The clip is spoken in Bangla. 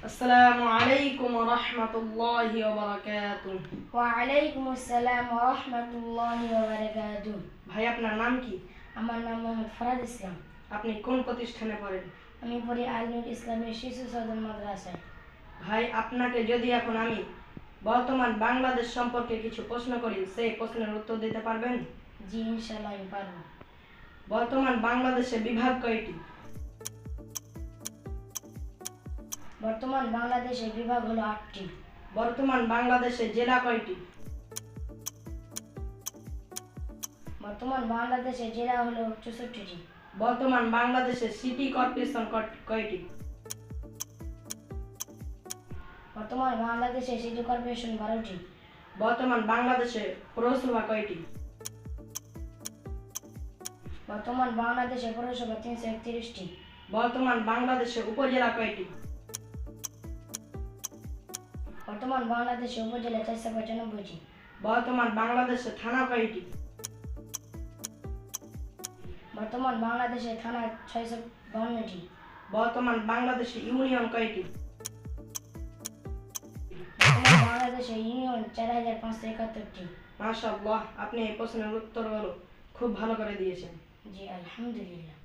আসসালামু আলাইকুম ওয়া রাহমাতুল্লাহি ওয়া বারাকাতুহু। ওয়ালাইকুম আসসালাম ওয়া রাহমাতুল্লাহি ওয়া বারাকাতুহু। ভাই, আপনার নাম কি? আমার নাম মোহাম্মদ ফরাদ ইসলাম। আপনি কোন প্রতিষ্ঠানে পড়েন? আমি পড়ি আল-নূর ইসলামিয়া শিশু সদন মাদ্রাসায়। ভাই, আপনাকে যদি এখন আমি বর্তমান বাংলাদেশ সম্পর্কে কিছু প্রশ্ন করি, সেই প্রশ্নের উত্তর দিতে পারবেন? জি, ইনশাআল্লাহ আমি পারবো। বর্তমান বাংলাদেশে বিভাগ কয়টি? বর্তমান বাংলাদেশের বিভাগ হলো 8টি। বর্তমান বাংলাদেশে জেলা কয়টি? বর্তমান বাংলাদেশের জেলা হলো 64টি। বর্তমান বাংলাদেশে সিটি কর্পোরেশন কয়টি? বর্তমান বাংলাদেশের সিটি কর্পোরেশন 12টি। বর্তমান বাংলাদেশে পৌরসভা কয়টি? বর্তমান বাংলাদেশের পৌরসভা 331টি। বর্তমান বাংলাদেশে উপজেলা কয়টি? বর্তমান বাংলাদেশের উপজেলা 495টি। বর্তমান বাংলাদেশে থানা কয়টি? বর্তমান বাংলাদেশের থানা 652টি। বর্তমান বাংলাদেশে ইউনিয়ন কয়টি? বর্তমান বাংলাদেশের ইউনিয়ন 4571টি। মাশাআল্লাহ, আপনি এই প্রশ্নের উত্তরগুলো খুব ভালো করে দিয়েছেন। জি, আলহামদুলিল্লাহ।